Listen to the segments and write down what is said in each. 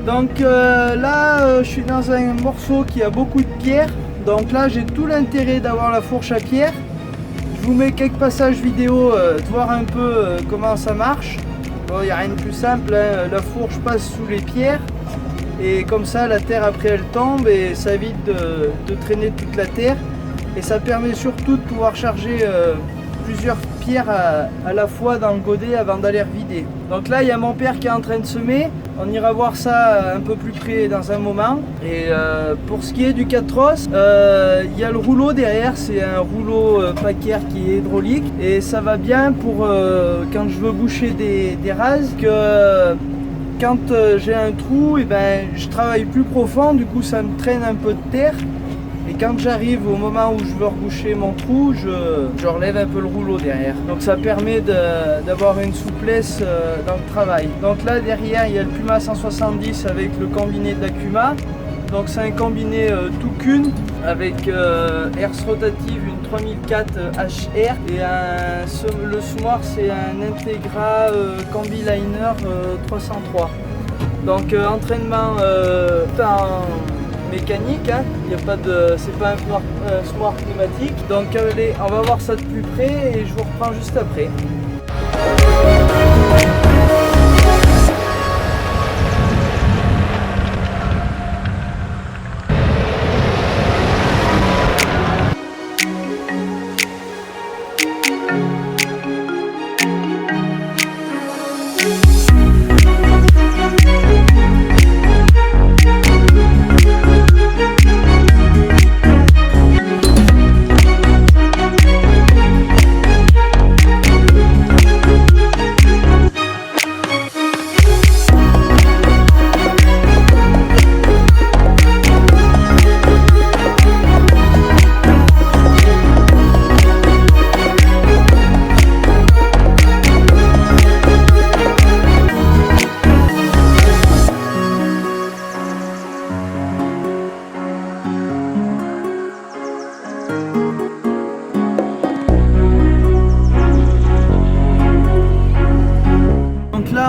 Donc là, je suis dans un morceau qui a beaucoup de pierres. Donc là, j'ai tout l'intérêt d'avoir la fourche à pierre. Je vous mets quelques passages vidéo, de voir un peu comment ça marche. Bon, il n'y a rien de plus simple, hein. La fourche passe sous les pierres. Et comme ça, la terre après elle tombe et ça évite de traîner toute la terre. Et ça permet surtout de pouvoir charger plusieurs pierres à la fois dans le godet avant d'aller vider. Donc là, il y a mon père qui est en train de semer. On ira voir ça un peu plus près dans un moment. Et pour ce qui est du 4-ros, il y a le rouleau derrière. C'est un rouleau packer qui est hydraulique. Et ça va bien pour quand je veux boucher des rases. Quand j'ai un trou, et ben, je travaille plus profond. Du coup, ça me traîne un peu de terre. Et quand j'arrive au moment où je veux reboucher mon trou, je relève un peu le rouleau derrière. Donc ça permet d'avoir une souplesse dans le travail. Donc là derrière il y a le Puma 170 avec le combiné de la Kuma. Donc c'est un combiné tout cune avec herse rotative, une 3004 HR et le semoir c'est un Integra Combi Liner 303. Donc entraînement mécanique, hein. C'est pas un semoir pneumatique. Donc allez, on va voir ça de plus près et je vous reprends juste après.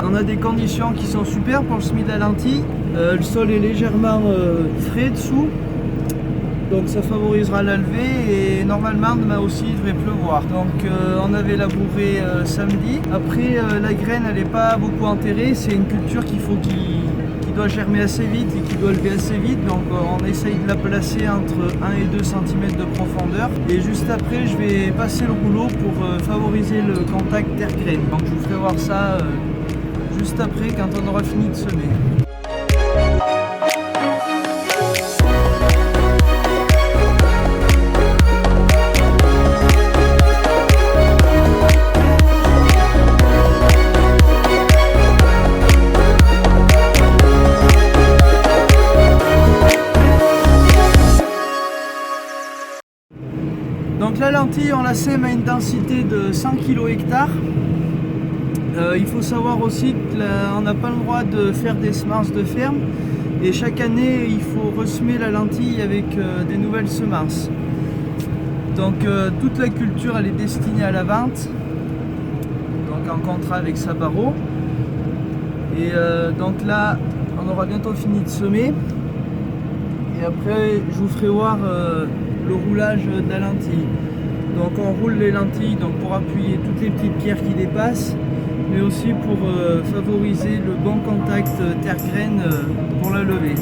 On a des conditions qui sont super pour le semis de la lentille. Le sol est légèrement frais dessous, donc ça favorisera la levée et normalement demain aussi il devrait pleuvoir. Donc on avait labouré samedi. Après la graine elle n'est pas beaucoup enterrée, c'est une culture qui doit germer assez vite et qui doit lever assez vite. Donc on essaye de la placer entre 1 et 2 cm de profondeur. Et juste après je vais passer le rouleau pour favoriser le contact terre-graine. Donc je vous ferai voir ça juste après quand on aura fini de semer. Donc la lentille on la sème à une densité de 100 kg/hectare. Il faut savoir aussi qu'on n'a pas le droit de faire des semences de ferme et chaque année il faut ressemer la lentille avec des nouvelles semences. Donc toute la culture elle est destinée à la vente, donc en contrat avec Sabaro. Et donc là on aura bientôt fini de semer et après je vous ferai voir le roulage de la lentille. Donc on roule les lentilles donc pour appuyer toutes les petites pierres qui dépassent, mais aussi pour favoriser le bon contact terre-graine pour la levée.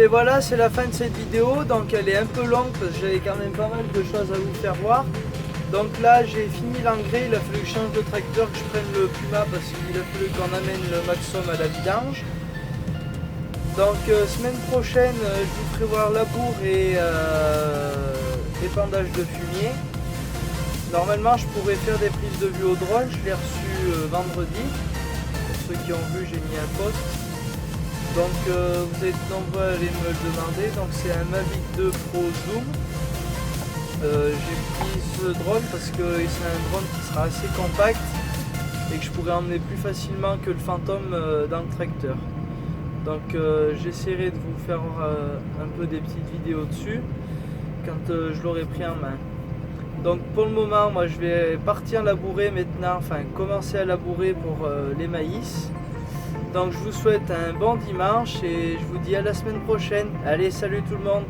ben voilà, c'est la fin de cette vidéo. Donc elle est un peu longue parce que j'avais quand même pas mal de choses à vous faire voir. Donc là j'ai fini l'engrais, il a fallu que je change de tracteur, que je prenne le Puma parce qu'il a fallu qu'on amène le Maxxum à la vidange. Donc semaine prochaine je vous ferai voir labour et épandage de fumier. Normalement je pourrais faire des prises de vue au drone, je l'ai reçu vendredi. Pour ceux qui ont vu, j'ai mis un post. Donc vous êtes nombreux à aller me le demander. Donc c'est un Mavic 2 Pro Zoom. J'ai pris ce drone parce que c'est un drone qui sera assez compact et que je pourrais emmener plus facilement que le Phantom dans le tracteur. Donc j'essaierai de vous faire un peu des petites vidéos dessus quand je l'aurai pris en main. Donc pour le moment, moi je vais partir labourer maintenant, enfin commencer à labourer pour les maïs. Donc je vous souhaite un bon dimanche et je vous dis à la semaine prochaine. Allez, salut tout le monde!